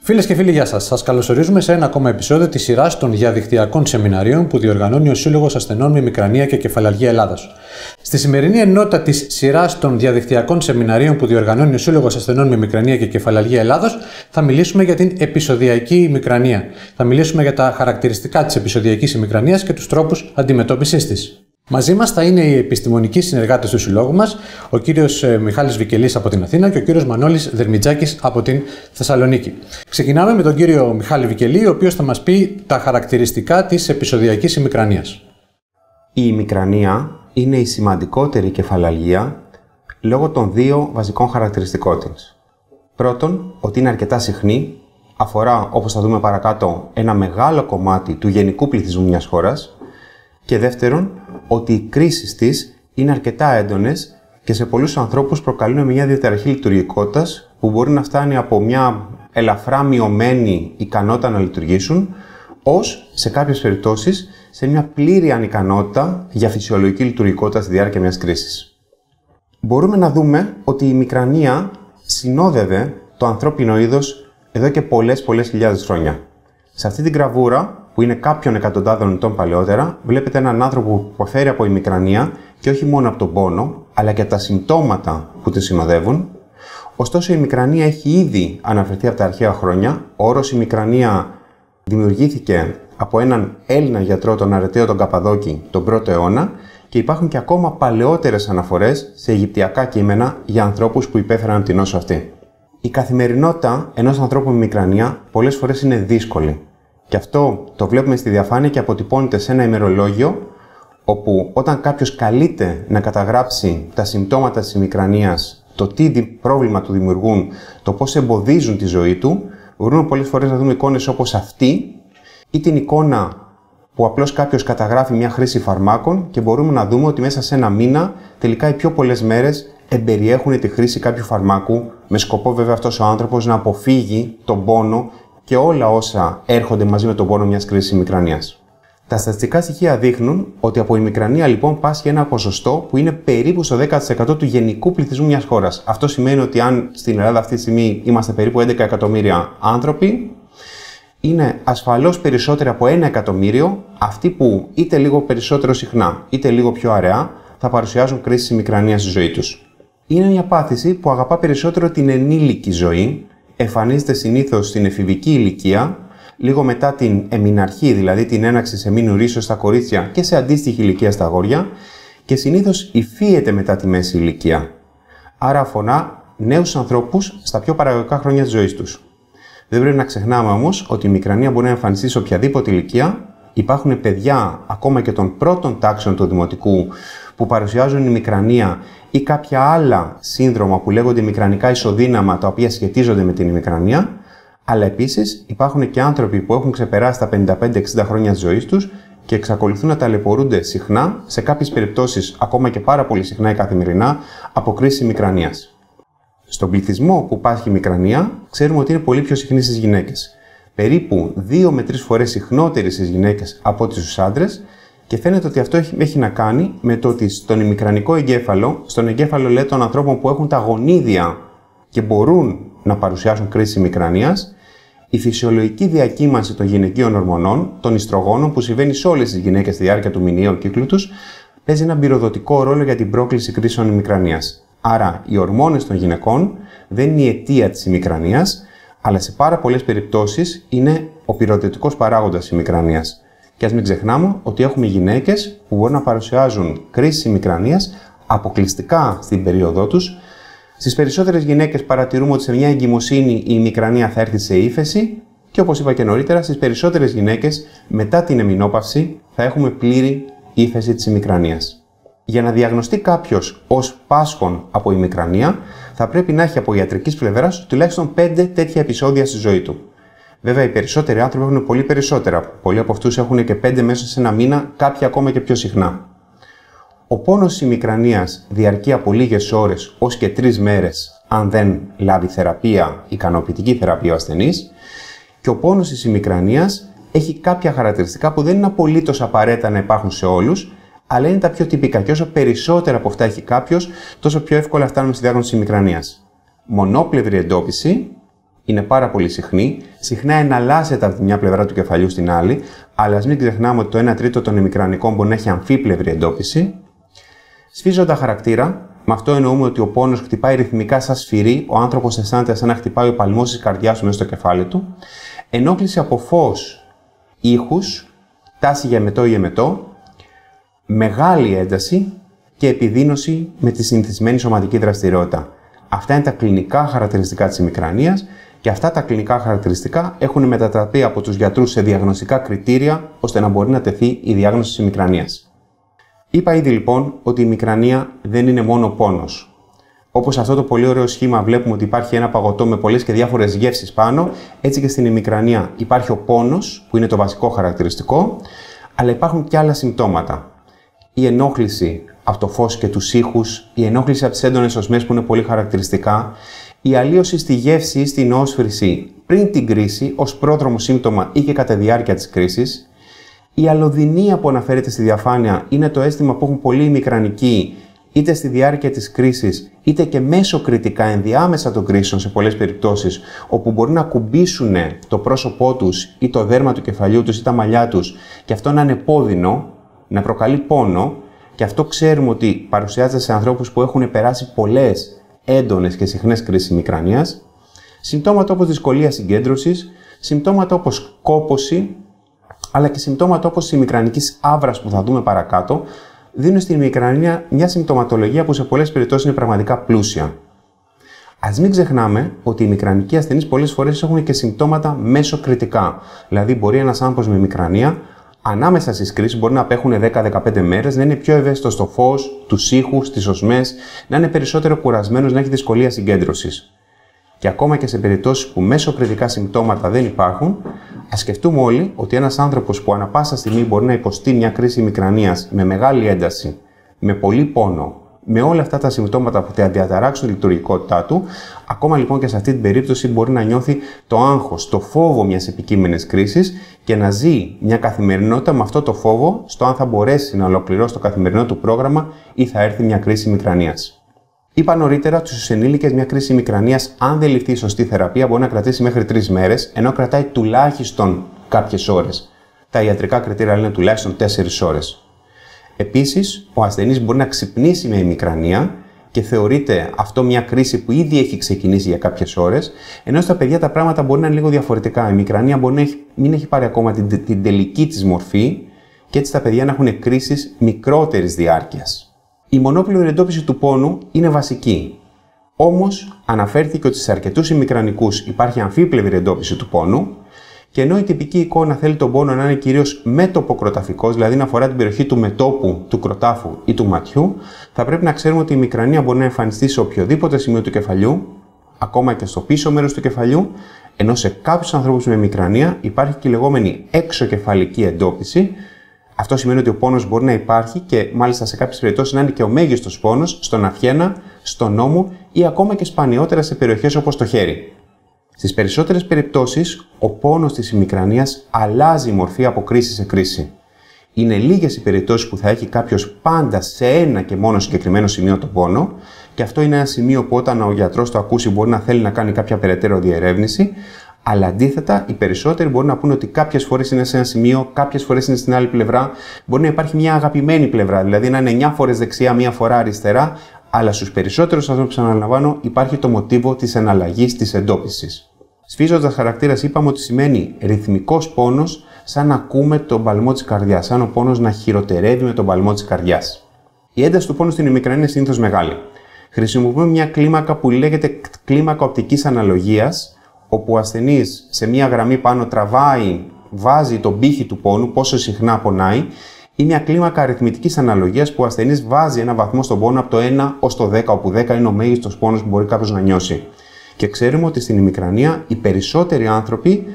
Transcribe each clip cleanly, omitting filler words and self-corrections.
Φίλες και φίλοι, γεια σας. Σας καλωσορίζουμε σε ένα ακόμα επεισόδιο της σειράς των διαδικτυακών σεμιναρίων που διοργανώνει ο Σύλλογος Ασθενών με Μικρανία και Κεφαλαλγία Ελλάδας. Στη σημερινή ενότητα της σειράς των διαδικτυακών σεμιναρίων που διοργανώνει ο Σύλλογος Ασθενών με Μικρανία και Κεφαλαλγία Ελλάδας θα μιλήσουμε για την επεισοδιακή ημικρανία. Θα μιλήσουμε για τα χαρακτηριστικά της επεισοδιακής ημικρανίας και τους τρόπους αντιμετώπισης της. Μαζί μας θα είναι οι επιστημονικοί συνεργάτες του συλλόγου μας, ο κύριος Μιχάλης Βικελής από την Αθήνα και ο κύριος Μανώλης Δερμιτζάκης από την Θεσσαλονίκη. Ξεκινάμε με τον κύριο Μιχάλη Βικελή, ο οποίος θα μας πει τα χαρακτηριστικά της επεισοδιακής ημικρανίας. Η ημικρανία είναι η σημαντικότερη κεφαλαλγία λόγω των δύο βασικών χαρακτηριστικών της. Πρώτον, ότι είναι αρκετά συχνή, αφορά, όπως θα δούμε παρακάτω, ένα μεγάλο κομμάτι του γενικού πληθυσμού μιας χώρας. Και δεύτερον, ότι οι κρίσεις της είναι αρκετά έντονες και σε πολλούς ανθρώπους προκαλούν μια διαταραχή λειτουργικότητας που μπορεί να φτάνει από μια ελαφρά μειωμένη ικανότητα να λειτουργήσουν, ως σε κάποιες περιπτώσεις σε μια πλήρη ανικανότητα για φυσιολογική λειτουργικότητα στη διάρκεια μιας κρίσης. Μπορούμε να δούμε ότι η ημικρανία συνόδευε το ανθρώπινο είδος εδώ και πολλές χιλιάδες χρόνια. Σε αυτή την γραβούρα, που είναι κάποιων εκατοντάδων ετών παλαιότερα, βλέπετε έναν άνθρωπο που υποφέρει από ημικρανία και όχι μόνο από τον πόνο, αλλά και τα συμπτώματα που τη συνοδεύουν. Ωστόσο, η ημικρανία έχει ήδη αναφερθεί από τα αρχαία χρόνια. Ο όρος ημικρανία δημιουργήθηκε από έναν Έλληνα γιατρό, τον Αρεταίο τον Καπαδόκη, τον 1ο αιώνα, και υπάρχουν και ακόμα παλαιότερες αναφορές σε αιγυπτιακά κείμενα για ανθρώπους που υπέφεραν την νόσο αυτή. Η καθημερινότητα ενός ανθρώπου με ημικρανία πολλές φορές είναι δύσκολη. Και αυτό το βλέπουμε στη διαφάνεια και αποτυπώνεται σε ένα ημερολόγιο, όπου όταν κάποιος καλείται να καταγράψει τα συμπτώματα της ημικρανίας, το τι πρόβλημα του δημιουργούν, το πώς εμποδίζουν τη ζωή του, μπορούμε πολλές φορές να δούμε εικόνες όπως αυτή ή την εικόνα που απλώς κάποιος καταγράφει μια χρήση φαρμάκων και μπορούμε να δούμε ότι μέσα σε ένα μήνα, τελικά οι πιο πολλές μέρες εμπεριέχουν τη χρήση κάποιου φαρμάκου, με σκοπό βέβαια αυτός ο άνθρωπος να αποφύγει τον πόνο και όλα όσα έρχονται μαζί με τον πόνο μιας κρίσης ημικρανίας. Τα στατιστικά στοιχεία δείχνουν ότι από ημικρανία λοιπόν πάσχει ένα ποσοστό που είναι περίπου στο 10% του γενικού πληθυσμού μιας χώρας. Αυτό σημαίνει ότι αν στην Ελλάδα αυτή τη στιγμή είμαστε περίπου 11 εκατομμύρια άνθρωποι, είναι ασφαλώς περισσότεροι από 1 εκατομμύριο αυτοί που είτε λίγο περισσότερο συχνά είτε λίγο πιο αραιά θα παρουσιάζουν κρίσεις ημικρανίας στη ζωή τους. Είναι μια πάθηση που αγαπά περισσότερο την ενήλικη ζωή. Εμφανίζεται συνήθως στην εφηβική ηλικία, λίγο μετά την εμιναρχή, δηλαδή την έναρξη σεμήνου ρίσος στα κορίτσια και σε αντίστοιχη ηλικία στα αγόρια, και συνήθως υφίεται μετά τη μέση ηλικία. Άρα αφορά νέους ανθρώπους στα πιο παραγωγικά χρόνια της ζωής τους. Δεν πρέπει να ξεχνάμε όμως ότι η ημικρανία μπορεί να εμφανιστεί σε οποιαδήποτε ηλικία. Υπάρχουν παιδιά ακόμα και των πρώτων τάξεων του δημοτικού που παρουσιάζουν ημικρανία ή κάποια άλλα σύνδρομα που λέγονται ημικρανικά ισοδύναμα, τα οποία σχετίζονται με την ημικρανία, αλλά επίσης υπάρχουν και άνθρωποι που έχουν ξεπεράσει τα 55-60 χρόνια της ζωής τους και εξακολουθούν να ταλαιπωρούνται συχνά, σε κάποιες περιπτώσεις ακόμα και πάρα πολύ συχνά ή καθημερινά, από κρίση ημικρανίας. Στον πληθυσμό που πάσχει ημικρανία, ξέρουμε ότι είναι πολύ πιο συχνή στις γυναίκες. Περίπου 2 με 3 φορές συχνότερη στις γυναίκες από ό,τι στους άντρες, και φαίνεται ότι αυτό έχει να κάνει με το ότι στον ημικρανικό εγκέφαλο, στον εγκέφαλο λέει των ανθρώπων που έχουν τα γονίδια και μπορούν να παρουσιάσουν κρίση ημικρανίας, η φυσιολογική διακύμανση των γυναικείων ορμονών, των ιστρογόνων, που συμβαίνει σε όλες τις γυναίκες στη διάρκεια του μηνιαίου κύκλου τους, παίζει έναν πυροδοτικό ρόλο για την πρόκληση κρίσεων ημικρανίας. Άρα, οι ορμόνες των γυναικών δεν είναι η αιτία της ημικρανίας, αλλά σε πάρα πολλές περιπτώσεις είναι ο πυροδοτικός παράγοντας ημικρανίας. Και ας μην ξεχνάμε ότι έχουμε γυναίκες που μπορούν να παρουσιάζουν κρίσεις ημικρανίας αποκλειστικά στην περίοδό τους. Στις περισσότερες γυναίκες παρατηρούμε ότι σε μια εγκυμοσύνη η ημικρανία θα έρθει σε ύφεση και, όπως είπα και νωρίτερα, στις περισσότερες γυναίκες μετά την εμεινόπαυση θα έχουμε πλήρη ύφεση της ημικρανίας. Για να διαγνωστεί κάποιος ως πάσχων από ημικρανία, θα πρέπει να έχει από ιατρικής πλευράς τουλάχιστον 5 τέτοια επεισόδια στη ζωή του. Βέβαια, οι περισσότεροι άνθρωποι έχουν πολύ περισσότερα. Πολλοί από αυτούς έχουν και 5 μέσα σε ένα μήνα, κάποιοι ακόμα και πιο συχνά. Ο πόνος της ημικρανίας διαρκεί από λίγες ώρες ως και 3 μέρες, αν δεν λάβει θεραπεία, ικανοποιητική θεραπεία ο ασθενής, και ο πόνος της ημικρανίας έχει κάποια χαρακτηριστικά που δεν είναι απολύτως απαραίτητα να υπάρχουν σε όλους, αλλά είναι τα πιο τυπικά. Και όσο περισσότερα από αυτά έχει κάποιος, τόσο πιο εύκολα φτάνουμε στη διάγνωση της ημικρανίας. Μονόπλευρη εντόπιση, είναι πάρα πολύ συχνή, συχνά εναλλάσσεται από τη μια πλευρά του κεφαλιού στην άλλη, αλλά ας μην ξεχνάμε ότι το 1 τρίτο των ημικρανικών μπορεί να έχει αμφίπλευρη εντόπιση. Σφίζοντα χαρακτήρα, με αυτό εννοούμε ότι ο πόνος χτυπάει ρυθμικά σαν σφυρί, ο άνθρωπος αισθάνεται σαν να χτυπάει ο παλμός της καρδιάς του μέσα στο κεφάλι του. Ενόχληση από φως, ήχους, τάση για εμετό ή εμετό, μεγάλη ένταση και επιδείνωση με τη συνηθισμένη σωματική δραστηριότητα. Αυτά είναι τα κλινικά χαρακτηριστικά της ημικρανίας και αυτά τα κλινικά χαρακτηριστικά έχουν μετατραπεί από τους γιατρούς σε διαγνωστικά κριτήρια ώστε να μπορεί να τεθεί η διάγνωση της ημικρανίας. Είπα ήδη λοιπόν ότι η ημικρανία δεν είναι μόνο πόνος. Όπως αυτό το πολύ ωραίο σχήμα βλέπουμε ότι υπάρχει ένα παγωτό με πολλές και διάφορες γεύσεις πάνω, έτσι και στην ημικρανία υπάρχει ο πόνος που είναι το βασικό χαρακτηριστικό, αλλά υπάρχουν και άλλα συμπτώματα. Η ενόχληση από το φως και τους ήχους, η ενόχληση από τις έντονες οσμές που είναι πολύ χαρακτηριστικά, η αλλίωση στη γεύση ή στην όσφρηση πριν την κρίση ως πρόδρομο σύμπτωμα ή και κατά τη διάρκεια της κρίσης, η αλλοδυνία που αναφέρεται στη διαφάνεια είναι το αίσθημα που έχουν πολλοί ημικρανικοί είτε στη διάρκεια της κρίσης είτε και μέσω κριτικά ενδιάμεσα των κρίσεων σε πολλές περιπτώσεις, όπου μπορεί να κουμπίσουν το πρόσωπό τους ή το δέρμα του κεφαλιού τους ή τα μαλλιά τους και αυτό να είναι επώδυνο, να προκαλεί πόνο, και αυτό ξέρουμε ότι παρουσιάζεται σε ανθρώπους που έχουν περάσει πολλές έντονες και συχνές κρίσεις ημικρανίας. Συμπτώματα όπως δυσκολία συγκέντρωσης, συμπτώματα όπως κόπωση, αλλά και συμπτώματα όπως η ημικρανικής άβρας που θα δούμε παρακάτω, δίνουν στην ημικρανία μια συμπτωματολογία που σε πολλές περιπτώσεις είναι πραγματικά πλούσια. Ας μην ξεχνάμε ότι οι ημικρανικοί ασθενείς πολλές φορές έχουν και συμπτώματα μέσοκριτικά. Δηλαδή, μπορεί ένας άνθρωπος με ημικρανία ανάμεσα στις κρίσεις μπορεί να απέχουν 10-15 μέρες, να είναι πιο ευαίσθητος στο φως, τους ήχους, τις οσμές, να είναι περισσότερο κουρασμένος, να έχει δυσκολία συγκέντρωσης. Και ακόμα και σε περιπτώσεις που μέσοκριτικά συμπτώματα δεν υπάρχουν, ας σκεφτούμε όλοι ότι ένας άνθρωπος που ανα πάσα στιγμή μπορεί να υποστεί μια κρίση ημικρανίας με μεγάλη ένταση, με πολύ πόνο, με όλα αυτά τα συμπτώματα που θα διαταράξουν τη λειτουργικότητά του, ακόμα λοιπόν και σε αυτή την περίπτωση μπορεί να νιώθει το άγχος, το φόβο μιας επικείμενης κρίσης και να ζει μια καθημερινότητα με αυτό το φόβο στο αν θα μπορέσει να ολοκληρώσει το καθημερινό του πρόγραμμα ή θα έρθει μια κρίση ημικρανίας. Είπα νωρίτερα ότι στους ενήλικες μια κρίση ημικρανίας, αν δεν ληφθεί η σωστή θεραπεία, μπορεί να κρατήσει μέχρι 3 μέρες, ενώ κρατάει τουλάχιστον κάποιες ώρες. Τα ιατρικά κριτήρια λένε τουλάχιστον 4 ώρες. Επίσης, ο ασθενής μπορεί να ξυπνήσει με ημικρανία και θεωρείται αυτό μια κρίση που ήδη έχει ξεκινήσει για κάποιες ώρες, ενώ στα παιδιά τα πράγματα μπορεί να είναι λίγο διαφορετικά. Η ημικρανία μπορεί να μην έχει πάρει ακόμα την τελική της μορφή και έτσι τα παιδιά να έχουν κρίσεις μικρότερης διάρκειας. Η μονόπλευρη εντόπιση του πόνου είναι βασική. Όμως, αναφέρθηκε ότι σε αρκετούς ημικρανικούς υπάρχει αμφίπλευρη εντόπιση του πόνου, και ενώ η τυπική εικόνα θέλει τον πόνο να είναι κυρίως μέτωπο-κροταφικός, δηλαδή να αφορά την περιοχή του μετώπου, του κροτάφου ή του ματιού, θα πρέπει να ξέρουμε ότι η ημικρανία μπορεί να εμφανιστεί σε οποιοδήποτε σημείο του κεφαλιού, ακόμα και στο πίσω μέρος του κεφαλιού, ενώ σε κάποιους ανθρώπους με ημικρανία υπάρχει και η λεγόμενη έξωκεφαλική εντόπιση. Αυτό σημαίνει ότι ο πόνος μπορεί να υπάρχει και μάλιστα σε κάποιες περιπτώσεις να είναι και ο μέγιστος πόνος στον αυχένα, στον ώμο ή ακόμα και σπανιότερα σε περιοχές όπως το χέρι. Στις περισσότερες περιπτώσεις, ο πόνος της ημικρανίας αλλάζει μορφή από κρίση σε κρίση. Είναι λίγες οι περιπτώσεις που θα έχει κάποιος πάντα σε ένα και μόνο συγκεκριμένο σημείο τον πόνο, και αυτό είναι ένα σημείο που όταν ο γιατρός το ακούσει μπορεί να θέλει να κάνει κάποια περαιτέρω διερεύνηση, αλλά αντίθετα οι περισσότεροι μπορούν να πούνε ότι κάποιες φορές είναι σε ένα σημείο, κάποιες φορές είναι στην άλλη πλευρά. Μπορεί να υπάρχει μια αγαπημένη πλευρά, δηλαδή να είναι 9 φορές δεξιά, 1 φορά αριστερά, αλλά στους περισσότερους ανθρώπους, αναλαμβάνω, υπάρχει το μοτίβο της εναλλαγής της εντόπισης. Σφίζοντας χαρακτήρας, είπαμε ότι σημαίνει ρυθμικός πόνος, σαν να ακούμε τον παλμό της καρδιάς, σαν ο πόνος να χειροτερεύει με τον παλμό της καρδιάς. Η ένταση του πόνου στην ημικρανία είναι συνήθως μεγάλη. Χρησιμοποιούμε μια κλίμακα που λέγεται κλίμακα οπτικής αναλογίας, όπου ο ασθενής σε μια γραμμή πάνω τραβάει, βάζει τον πύχη του πόνου, πόσο συχνά πονάει, ή μια κλίμακα αριθμητικής αναλογίας που ο ασθενής βάζει ένα βαθμό στον πόνο από το 1 ως το 10, όπου 10 είναι ο μέγιστος πόνος που μπορεί κάποιος να νιώσει. Και ξέρουμε ότι στην ημικρανία οι περισσότεροι άνθρωποι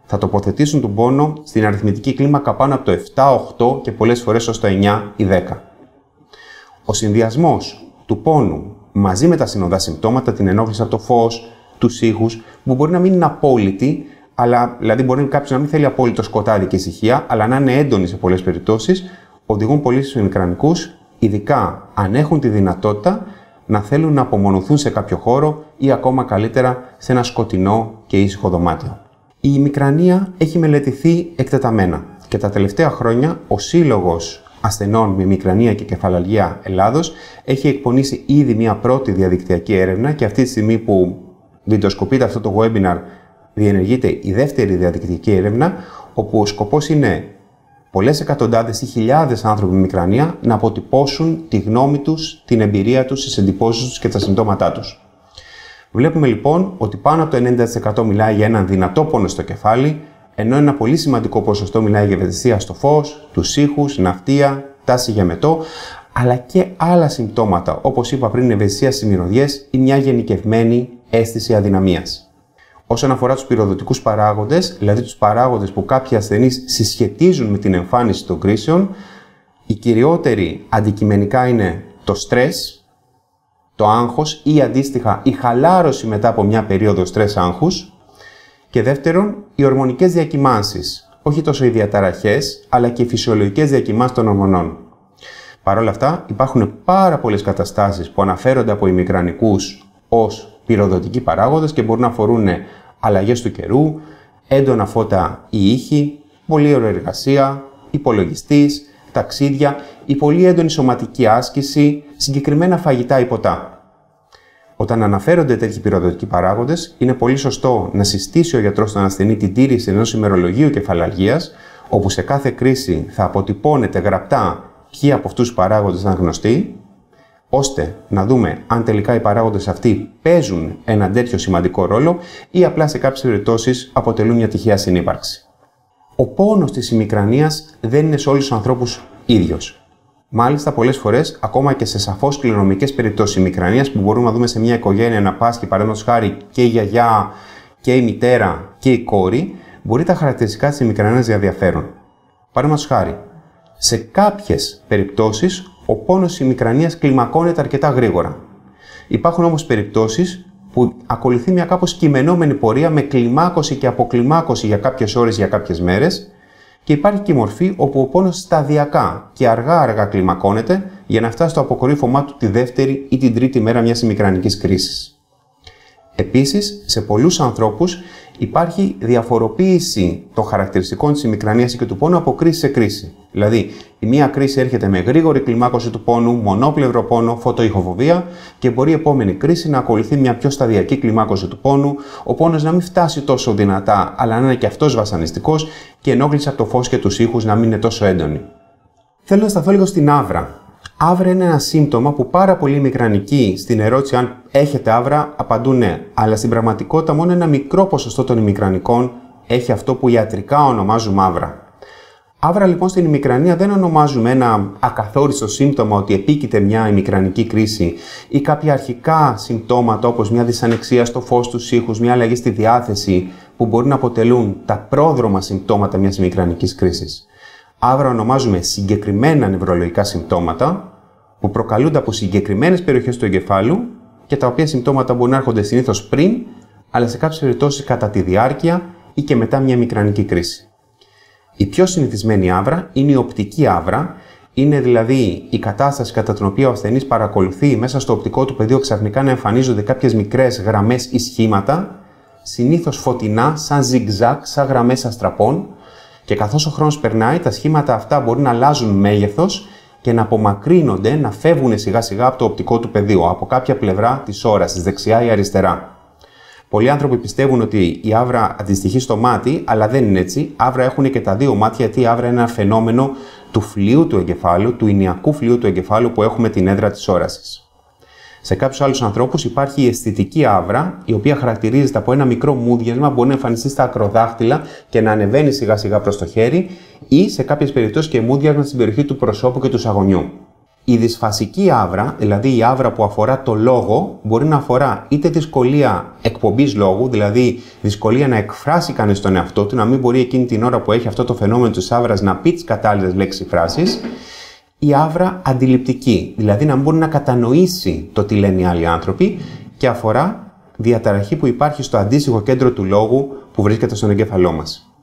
θα τοποθετήσουν τον πόνο στην αριθμητική κλίμακα πάνω από το 7, 8 και πολλές φορές ως το 9 ή 10. Ο συνδυασμός του πόνου μαζί με τα συνοδά συμπτώματα, την ενόχληση από το φως, τους ήχους, που μπορεί να μην είναι απόλυτη, αλλά δηλαδή μπορεί κάποιος να μην θέλει απόλυτο σκοτάδι και ησυχία, αλλά να είναι έντονη σε πολλές περιπτώσεις, οδηγούν πολλοί στους ημικρανικούς, ειδικά αν έχουν τη δυνατότητα, να θέλουν να απομονωθούν σε κάποιο χώρο ή ακόμα καλύτερα σε ένα σκοτεινό και ήσυχο δωμάτιο. Η ημικρανία έχει μελετηθεί εκτεταμένα και τα τελευταία χρόνια ο Σύλλογος Ασθενών με Ημικρανία και Κεφαλαλγία Ελλάδος έχει εκπονήσει ήδη μια πρώτη διαδικτυακή έρευνα και αυτή τη στιγμή που βιντεοσκοπείται αυτό το webinar διενεργείται η δεύτερη διαδικτυακή έρευνα, όπου ο σκοπός είναι πολλές εκατοντάδες ή χιλιάδες άνθρωποι με μικρανία να αποτυπώσουν τη γνώμη τους, την εμπειρία τους, τις εντυπώσεις τους και τα συμπτώματά τους. Βλέπουμε λοιπόν ότι πάνω από το 90% μιλάει για έναν δυνατό πόνο στο κεφάλι, ενώ ένα πολύ σημαντικό ποσοστό μιλάει για ευαισθησία στο φως, τους ήχους, ναυτία, τάση για μετό, αλλά και άλλα συμπτώματα, όπως είπα πριν, ευαισθησία στις μυρωδιές ή μια γενικευμένη αίσθηση αδυναμίας. Όσον αφορά τους πυροδοτικούς παράγοντες, δηλαδή τους παράγοντες που κάποιοι ασθενείς συσχετίζουν με την εμφάνιση των κρίσεων, οι κυριότεροι αντικειμενικά είναι το στρες, το άγχος ή αντίστοιχα η χαλάρωση μετά από μια περίοδο στρες άγχους, και δεύτερον, οι ορμονικές διακυμάνσεις, όχι τόσο οι διαταραχές, αλλά και οι φυσιολογικές διακυμάνσεις των ορμονών. Παρ' όλα αυτά, υπάρχουν πάρα πολλές καταστάσεις που αναφέρονται από ημικρανικούς ως πυροδοτικοί παράγοντες και μπορούν να αφορούν αλλαγές του καιρού, έντονα φώτα ή ήχοι, πολλή ώρα εργασία, υπολογιστής, ταξίδια ή πολύ έντονη σωματική άσκηση, συγκεκριμένα φαγητά ή ποτά. Όταν αναφέρονται τέτοιοι πυροδοτικοί παράγοντες, είναι πολύ σωστό να συστήσει ο γιατρός στον ασθενή την τήρηση ενός ημερολογίου κεφαλαλγίας, όπου σε κάθε κρίση θα αποτυπώνεται γραπτά ποιοι από αυτούς τους παράγοντες είναι γνωστοί, ώστε να δούμε αν τελικά οι παράγοντες αυτοί παίζουν ένα τέτοιο σημαντικό ρόλο ή απλά σε κάποιες περιπτώσεις αποτελούν μια τυχαία συνύπαρξη. Ο πόνος της ημικρανίας δεν είναι σε όλους τους ανθρώπους ίδιος. Μάλιστα, πολλές φορές, ακόμα και σε σαφώς κληρονομικές περιπτώσεις ημικρανίας που μπορούμε να δούμε σε μια οικογένεια να πάσχει, παραδείγματος χάρη, και η γιαγιά και η μητέρα και η κόρη, μπορεί τα χαρακτηριστικά της ημικρανίας να διαφέρουν. Παραδείγματος χάρη, σε κάποιες περιπτώσεις ο πόνος της ημικρανίας κλιμακώνεται αρκετά γρήγορα. Υπάρχουν όμως περιπτώσεις που ακολουθεί μια κάπως κειμενόμενη πορεία με κλιμάκωση και αποκλιμάκωση για κάποιες ώρες, για κάποιες μέρες, και υπάρχει και η μορφή όπου ο πόνος σταδιακά και αργά κλιμακώνεται για να φτάσει στο αποκορύφωμά του τη δεύτερη ή την τρίτη μέρα μιας ημικρανικής κρίσης. Επίσης, σε πολλούς ανθρώπους υπάρχει διαφοροποίηση των χαρακτηριστικών της ημικρανίας και του πόνου από κρίση σε κρίση. Δηλαδή, η μία κρίση έρχεται με γρήγορη κλιμάκωση του πόνου, μονόπλευρο πόνο, φωτοϊχοφοβία και μπορεί η επόμενη κρίση να ακολουθεί μια πιο σταδιακή κλιμάκωση του πόνου, ο πόνος να μην φτάσει τόσο δυνατά, αλλά να είναι και αυτός βασανιστικός και η ενόχληση από το φως και τους ήχους να μην είναι τόσο έντονη. Θέλω να σταθώ λίγο στην άβρα. Άβρα είναι ένα σύμπτωμα που πάρα πολλοί ημικρανικοί στην ερώτηση αν έχετε άβρα απαντούν ναι, αλλά στην πραγματικότητα μόνο ένα μικρό ποσοστό των ημικρανικών έχει αυτό που ιατρικά ονομάζουμε άβρα. Άβρα λοιπόν στην ημικρανία δεν ονομάζουμε ένα ακαθόριστο σύμπτωμα ότι επίκειται μια ημικρανική κρίση ή κάποια αρχικά συμπτώματα όπως μια δυσανεξία στο φως, τους ήχους, μια αλλαγή στη διάθεση που μπορεί να αποτελούν τα πρόδρομα συμπτώματα μιας ημικρανικής κρίσης. Άβρα ονομάζουμε συγκεκριμένα νευρολογικά συμπτώματα που προκαλούνται από συγκεκριμένες περιοχές του εγκεφάλου και τα οποία συμπτώματα μπορούν να έρχονται συνήθως πριν, αλλά σε κάποιες περιπτώσεις κατά τη διάρκεια ή και μετά μια ημικρανική κρίση. Η πιο συνηθισμένη άβρα είναι η οπτική άβρα, είναι δηλαδή η κατάσταση κατά την οποία ο ασθενής παρακολουθεί μέσα στο οπτικό του πεδίο ξαφνικά να εμφανίζονται κάποιες μικρές γραμμές ή σχήματα, συνήθως φωτεινά, σαν ζιγζάκ, σαν γραμμές αστραπών, και καθώς ο χρόνος περνάει, τα σχήματα αυτά μπορεί να αλλάζουν μέγεθος και να απομακρύνονται, να φεύγουν σιγά σιγά από το οπτικό του πεδίο, από κάποια πλευρά της όρασης, δεξιά ή αριστερά. Πολλοί άνθρωποι πιστεύουν ότι η άβρα αντιστοιχεί στο μάτι, αλλά δεν είναι έτσι. Άβρα έχουν και τα δύο μάτια, γιατί η άβρα είναι ένα φαινόμενο του φλοιού του εγκεφάλου, του ηνιακού φλοιού του εγκεφάλου που έχουμε την έδρα της όρασης. Σε κάποιους άλλους ανθρώπους υπάρχει η αισθητική άβρα, η οποία χαρακτηρίζεται από ένα μικρό μούδιασμα που μπορεί να εμφανιστεί στα ακροδάχτυλα και να ανεβαίνει σιγά σιγά προς το χέρι, ή σε κάποιες περιπτώσεις και μούδιασμα στην περιοχή του προσώπου και του σαγωνιού. Η δυσφασική άβρα, δηλαδή η άβρα που αφορά το λόγο, μπορεί να αφορά είτε δυσκολία εκπομπής λόγου, δηλαδή δυσκολία να εκφράσει κανείς τον εαυτό του, να μην μπορεί εκείνη την ώρα που έχει αυτό το φαινόμενο της άβρας να πει τις κατάλληλες λέξεις ή φράσεις. Η άβρα αντιληπτική, δηλαδή να μην μπορεί να κατανοήσει το τι λένε οι άλλοι άνθρωποι, και αφορά διαταραχή που υπάρχει στο αντίστοιχο κέντρο του λόγου που βρίσκεται στον εγκέφαλό μας.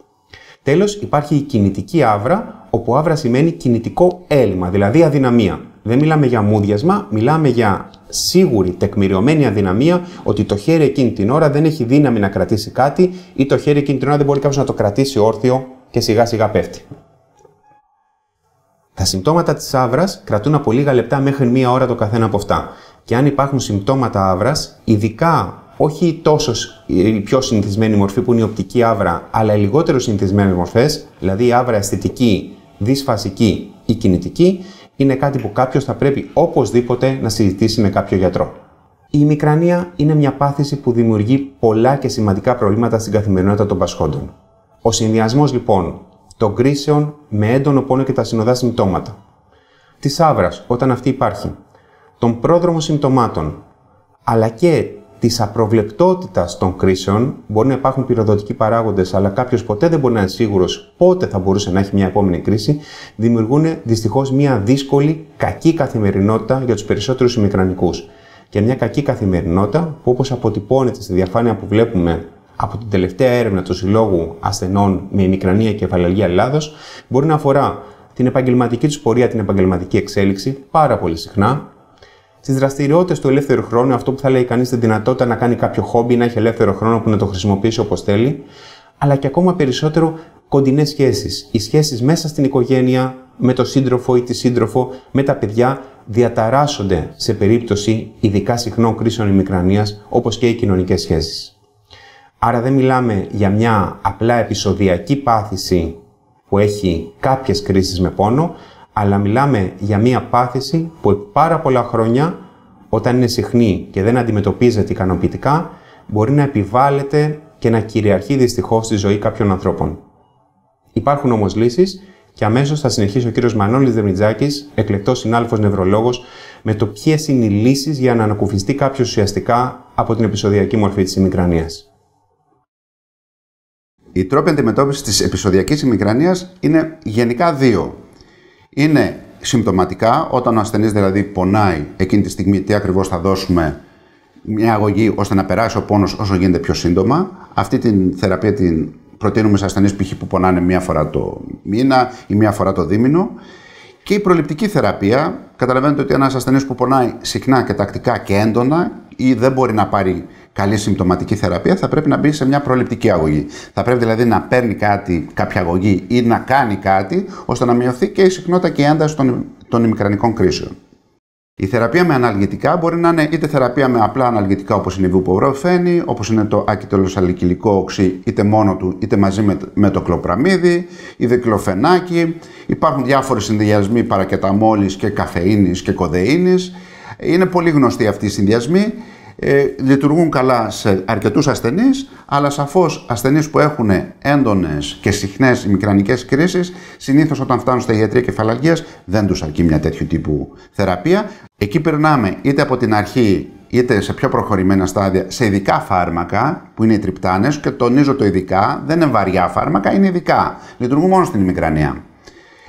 Τέλος, υπάρχει η κινητική άβρα, όπου άβρα σημαίνει κινητικό έλλειμμα, δηλαδή αδυναμία. Δεν μιλάμε για μούδιασμα, μιλάμε για σίγουρη, τεκμηριωμένη αδυναμία ότι το χέρι εκείνη την ώρα δεν έχει δύναμη να κρατήσει κάτι ή το χέρι εκείνη την ώρα δεν μπορεί κάποιος να το κρατήσει όρθιο και σιγά σιγά πέφτει. Τα συμπτώματα της άβρας κρατούν από λίγα λεπτά μέχρι μία ώρα το καθένα από αυτά. Και αν υπάρχουν συμπτώματα άβρας, ειδικά όχι τόσο η πιο συνηθισμένη μορφή που είναι η οπτική άβρα, αλλά οι λιγότερο συνηθισμένες μορφές, δηλαδή η άβρα αισθητική, δυσφασική ή κινητική, είναι κάτι που κάποιος θα πρέπει οπωσδήποτε να συζητήσει με κάποιο γιατρό. Η ημικρανία είναι μια πάθηση που δημιουργεί πολλά και σημαντικά προβλήματα στην καθημερινότητα των πασχόντων. Ο συνδυασμός λοιπόν των κρίσεων με έντονο πόνο και τα συνοδά συμπτώματα, της άβρας όταν αυτή υπάρχει, των πρόδρομων συμπτωμάτων, αλλά και της απροβλεπτότητας των κρίσεων, μπορεί να υπάρχουν πυροδοτικοί παράγοντες, αλλά κάποιος ποτέ δεν μπορεί να είναι σίγουρος πότε θα μπορούσε να έχει μια επόμενη κρίση, δημιουργούν δυστυχώς μια δύσκολη, κακή καθημερινότητα για τους περισσότερους ημικρανικούς. Και μια κακή καθημερινότητα που, όπως αποτυπώνεται στη διαφάνεια που βλέπουμε από την τελευταία έρευνα του Συλλόγου Ασθενών με Ημικρανία και Κεφαλαλγία Ελλάδος, μπορεί να αφορά την επαγγελματική τους πορεία, την επαγγελματική εξέλιξη, πάρα πολύ συχνά, στις δραστηριότητες του ελεύθερου χρόνου, αυτό που θα λέει κανείς τη δυνατότητα να κάνει κάποιο χόμπι, να έχει ελεύθερο χρόνο που να το χρησιμοποιήσει όπως θέλει, αλλά και ακόμα περισσότερο κοντινές σχέσεις. Οι σχέσεις μέσα στην οικογένεια, με τον σύντροφο ή τη σύντροφο, με τα παιδιά, διαταράσσονται σε περίπτωση ειδικά συχνών κρίσεων ημικρανίας, όπως και οι κοινωνικές σχέσεις. Άρα δεν μιλάμε για μια απλά επεισοδιακή πάθηση που έχει κάποιες κρίσεις με πόνο, αλλά μιλάμε για μια πάθηση που επί πάρα πολλά χρόνια, όταν είναι συχνή και δεν αντιμετωπίζεται ικανοποιητικά, μπορεί να επιβάλλεται και να κυριαρχεί δυστυχώς στη ζωή κάποιων ανθρώπων. Υπάρχουν όμως λύσεις και αμέσως θα συνεχίσει ο κύριος Μανώλης Δεμιτζάκης, εκλεκτός συνάδελφος νευρολόγος, με το ποιες είναι οι λύσεις για να ανακουφιστεί κάποιος ουσιαστικά από την επεισοδιακή μορφή της ημικρανίας. Οι τρόποι αντιμετώπισης της επεισοδιακής ημικρανίας είναι γενικά δύο. Είναι συμπτωματικά, όταν ο ασθενής δηλαδή πονάει εκείνη τη στιγμή, τι ακριβώς θα δώσουμε, μια αγωγή ώστε να περάσει ο πόνος όσο γίνεται πιο σύντομα. Αυτή την θεραπεία την προτείνουμε σε ασθενείς π.χ. που πονάνε μία φορά το μήνα ή μία φορά το δίμηνο. Και η προληπτική θεραπεία, καταλαβαίνετε ότι ένας ασθενής που πονάει συχνά και τακτικά και έντονα ή δεν μπορεί να πάρει καλή συμπτωματική θεραπεία, θα πρέπει να μπει σε μια προληπτική αγωγή. Θα πρέπει δηλαδή να παίρνει κάποια αγωγή ή να κάνει κάτι ώστε να μειωθεί και η συχνότητα και η ένταση των ημικρανικών κρίσεων. Η θεραπεία με αναλγητικά μπορεί να είναι είτε θεραπεία με απλά αναλγητικά όπως είναι η βουποβροφένη, όπως είναι το ακετολοσαλικυλικό οξύ, είτε μόνο του είτε μαζί με το κλοπραμίδι, η δικλοφενάκι. Υπάρχουν διάφοροι συνδυασμοί παρακεταμόλης και καφεΐνης και κοδεΐνης. Είναι πολύ γνωστοί αυτοί οι συνδυασμοί. Λειτουργούν καλά σε αρκετούς ασθενείς, αλλά σαφώς ασθενείς που έχουν έντονες και συχνές ημικρανικές κρίσεις, συνήθως όταν φτάνουν στα ιατρία κεφαλαλγίας δεν τους αρκεί μια τέτοιου τύπου θεραπεία. Εκεί περνάμε είτε από την αρχή είτε σε πιο προχωρημένα στάδια σε ειδικά φάρμακα που είναι οι τριπτάνες, και τονίζω το ειδικά, δεν είναι βαριά φάρμακα, είναι ειδικά, λειτουργούν μόνο στην ημικρανία.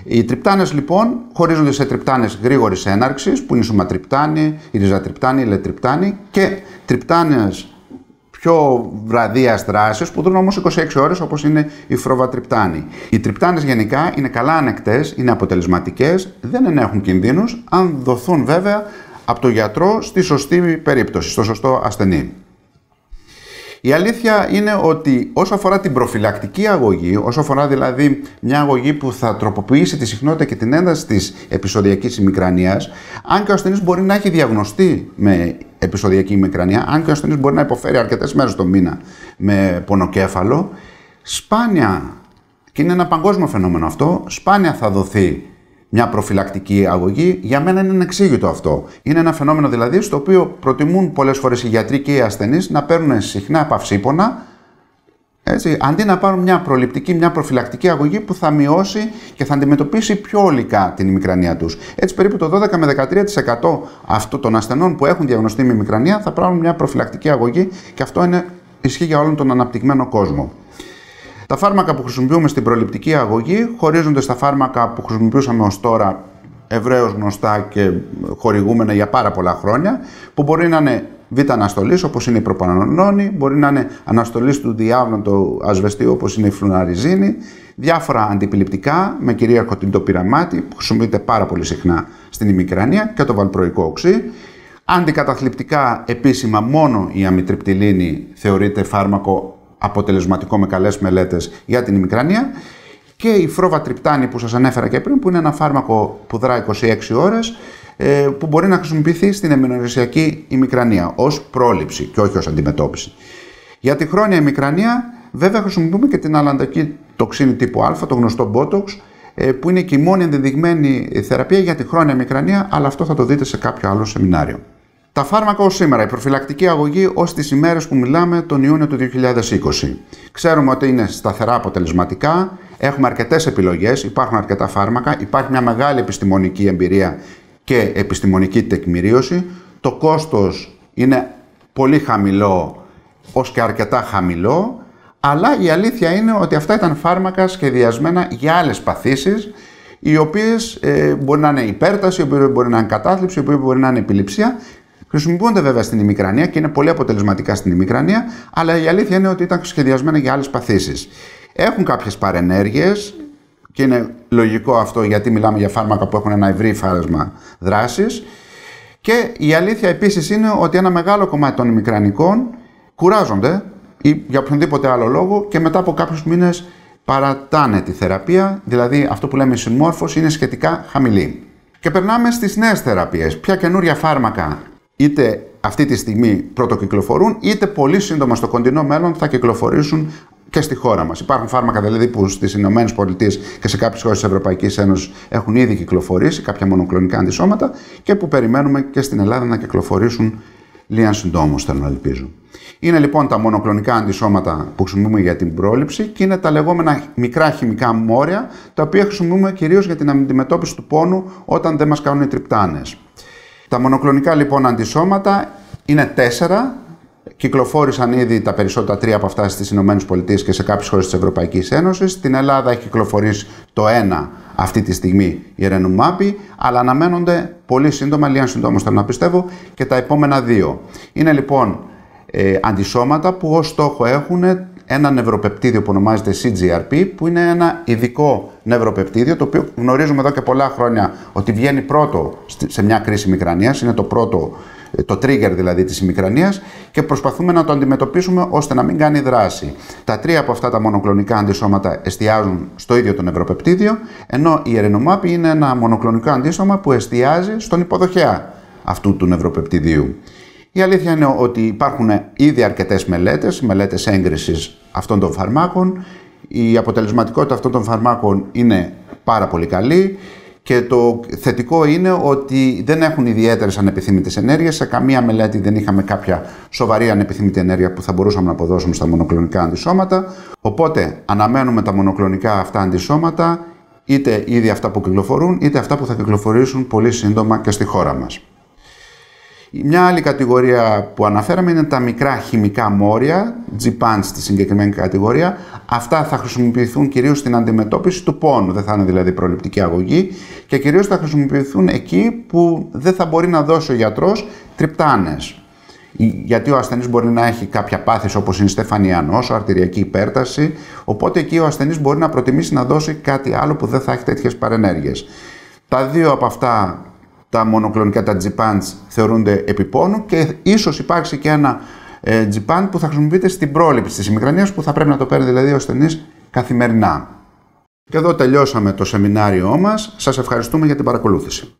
Οι τριπτάνες λοιπόν χωρίζονται σε τριπτάνες γρήγορης έναρξης, που είναι η σωματριπτάνη, η ριζατριπτάνη, η λετριπτάνη, και τριπτάνες πιο βραδίας δράσης που δουν όμως 26 ώρες, όπως είναι η φροβατριπτάνη. Οι τριπτάνες γενικά είναι καλά ανεκτές, είναι αποτελεσματικές, δεν ενέχουν κινδύνους, αν δοθούν βέβαια από τον γιατρό στη σωστή περίπτωση, στο σωστό ασθενή. Η αλήθεια είναι ότι όσο αφορά την προφυλακτική αγωγή, όσο αφορά δηλαδή μια αγωγή που θα τροποποιήσει τη συχνότητα και την ένταση της επεισοδιακής ημικρανίας, αν και ο ασθενής μπορεί να έχει διαγνωστεί με επεισοδιακή ημικρανία, αν και ο ασθενής μπορεί να υποφέρει αρκετές μέρες το μήνα με πονοκέφαλο, σπάνια, και είναι ένα παγκόσμιο φαινόμενο αυτό, σπάνια θα δοθεί μια προφυλακτική αγωγή. Για μένα είναι ανεξήγητο αυτό. Είναι ένα φαινόμενο δηλαδή στο οποίο προτιμούν πολλές φορές οι γιατροί και οι ασθενείς να παίρνουν συχνά παυσίπονα, έτσι, αντί να πάρουν μια προληπτική, μια προφυλακτική αγωγή που θα μειώσει και θα αντιμετωπίσει πιο ολικά την ημικρανία τους. Έτσι, περίπου το 12 με 13% αυτών των ασθενών που έχουν διαγνωστεί με ημικρανία θα πάρουν μια προφυλακτική αγωγή, και αυτό ισχύει για όλον τον αναπτυγμένο κόσμο. Τα φάρμακα που χρησιμοποιούμε στην προληπτική αγωγή χωρίζονται στα φάρμακα που χρησιμοποιούσαμε ως τώρα, ευρέως γνωστά και χορηγούμενα για πάρα πολλά χρόνια, που μπορεί να είναι β' αναστολής, όπως είναι η προπανονόνη, μπορεί να είναι αναστολής του διάβλων του ασβεστίου, όπως είναι η φλουναριζίνη, διάφορα αντιπιληπτικά με κυρίαρχο την τοπυραμάτη, που χρησιμοποιείται πάρα πολύ συχνά στην ημικρανία, και το βαλπροϊκό οξύ. Αντικαταθλιπτικά επίσημα μόνο η αμιτριπτιλίνη θεωρείται φάρμακο αποτελεσματικό με καλές μελέτες για την ημικρανία, και η φρόβατριπτάνη που σας ανέφερα και πριν, που είναι ένα φάρμακο που δρά 26 ώρες, που μπορεί να χρησιμοποιηθεί στην εμμηνορρησιακή ημικρανία ως πρόληψη και όχι ως αντιμετώπιση. Για τη χρόνια ημικρανία βέβαια χρησιμοποιούμε και την αλλαντική τοξίνη τύπου Α, το γνωστό Botox, που είναι και η μόνη ενδεδειγμένη θεραπεία για τη χρόνια ημικρανία, αλλά αυτό θα το δείτε σε κάποιο άλλο σεμινάριο. Τα φάρμακα ως σήμερα, η προφυλακτική αγωγή ως τις ημέρες που μιλάμε τον Ιούνιο του 2020. Ξέρουμε ότι είναι σταθερά αποτελεσματικά, έχουμε αρκετές επιλογές, υπάρχουν αρκετά φάρμακα, υπάρχει μια μεγάλη επιστημονική εμπειρία και επιστημονική τεκμηρίωση. Το κόστος είναι πολύ χαμηλό, ως και αρκετά χαμηλό, αλλά η αλήθεια είναι ότι αυτά ήταν φάρμακα σχεδιασμένα για άλλες παθήσεις, οι οποίες μπορεί να είναι υπέρταση, οι οποίες μπορεί να είναι κατάθλιψη, οι οποίες μπορεί να είναι επιληψία. Χρησιμοποιούνται βέβαια στην ημικρανία και είναι πολύ αποτελεσματικά στην ημικρανία, αλλά η αλήθεια είναι ότι ήταν σχεδιασμένα για άλλες παθήσεις. Έχουν κάποιες παρενέργειες και είναι λογικό αυτό, γιατί μιλάμε για φάρμακα που έχουν ένα ευρύ φάσμα δράσης. Και η αλήθεια επίσης είναι ότι ένα μεγάλο κομμάτι των ημικρανικών κουράζονται ή για οποιονδήποτε άλλο λόγο και μετά από κάποιους μήνες παρατάνε τη θεραπεία, δηλαδή αυτό που λέμε συμμόρφωση είναι σχετικά χαμηλή. Και περνάμε στις νέες θεραπείες. Ποια καινούρια φάρμακα είτε αυτή τη στιγμή πρωτοκυκλοφορούν, είτε πολύ σύντομα στο κοντινό μέλλον θα κυκλοφορήσουν και στη χώρα μας. Υπάρχουν φάρμακα δηλαδή που στις ΗΠΑ και σε κάποιες χώρες της Ευρωπαϊκής Ένωσης έχουν ήδη κυκλοφορήσει, κάποια μονοκλονικά αντισώματα, και που περιμένουμε και στην Ελλάδα να κυκλοφορήσουν λίγαν συντόμως, θέλω να ελπίζω. Είναι λοιπόν τα μονοκλονικά αντισώματα που χρησιμοποιούμε για την πρόληψη και είναι τα λεγόμενα μικρά χημικά μόρια, τα οποία χρησιμοποιούμε κυρίως για την αντιμετώπιση του πόνου όταν δεν μας κάνουν οι τριπτάνες. Τα μονοκλονικά λοιπόν αντισώματα είναι 4. Κυκλοφόρησαν ήδη τα περισσότερα 3 από αυτά στις ΗΠΑ και σε κάποιες χώρες της Ευρωπαϊκής Ένωσης. Στην Ελλάδα έχει κυκλοφορήσει το 1 αυτή τη στιγμή, η Ρενουμάπη, αλλά αναμένονται πολύ σύντομα, λίγαν συντόμως θέλω να πιστεύω, και τα επόμενα 2. Είναι λοιπόν αντισώματα που ως στόχο έχουν ένα νευροπεπτίδιο που ονομάζεται CGRP, που είναι ένα ειδικό νευροπεπτίδιο, το οποίο γνωρίζουμε εδώ και πολλά χρόνια ότι βγαίνει πρώτο σε μια κρίση ημικρανίας, είναι το πρώτο, το trigger δηλαδή της ημικρανίας, και προσπαθούμε να το αντιμετωπίσουμε ώστε να μην κάνει δράση. Τα 3 από αυτά τα μονοκλονικά αντισώματα εστιάζουν στο ίδιο το νευροπεπτίδιο, ενώ η Ερενομάπη είναι ένα μονοκλονικό αντίσωμα που εστιάζει στον υποδοχέα αυτού του νευροπεπτιδίου. Η αλήθεια είναι ότι υπάρχουν ήδη αρκετές μελέτες έγκρισης αυτών των φαρμάκων. Η αποτελεσματικότητα αυτών των φαρμάκων είναι πάρα πολύ καλή και το θετικό είναι ότι δεν έχουν ιδιαίτερες ανεπιθύμητες ενέργειες. Σε καμία μελέτη δεν είχαμε κάποια σοβαρή ανεπιθύμητη ενέργεια που θα μπορούσαμε να αποδώσουμε στα μονοκλονικά αντισώματα. Οπότε αναμένουμε τα μονοκλονικά αυτά αντισώματα, είτε ήδη αυτά που κυκλοφορούν, είτε αυτά που θα κυκλοφορήσουν πολύ σύντομα και στη χώρα μας. Μια άλλη κατηγορία που αναφέραμε είναι τα μικρά χημικά μόρια, G-PANS στη συγκεκριμένη κατηγορία. Αυτά θα χρησιμοποιηθούν κυρίως στην αντιμετώπιση του πόνου, δεν θα είναι δηλαδή προληπτική αγωγή, και κυρίως θα χρησιμοποιηθούν εκεί που δεν θα μπορεί να δώσει ο γιατρός τριπτάνες. Γιατί ο ασθενής μπορεί να έχει κάποια πάθηση όπως είναι η στεφανία νόσο, αρτηριακή υπέρταση, οπότε εκεί ο ασθενής μπορεί να προτιμήσει να δώσει κάτι άλλο που δεν θα έχει τέτοιες παρενέργειες. Τα 2 από αυτά, τα μονοκλονικά, τα G-PANS, θεωρούνται επιπόνου και ίσως υπάρξει και ένα G-PAN που θα χρησιμοποιείται στην πρόληψη της ημικρανίας, που θα πρέπει να το παίρνει δηλαδή ο ασθενής καθημερινά. Και εδώ τελειώσαμε το σεμινάριό μας. Σας ευχαριστούμε για την παρακολούθηση.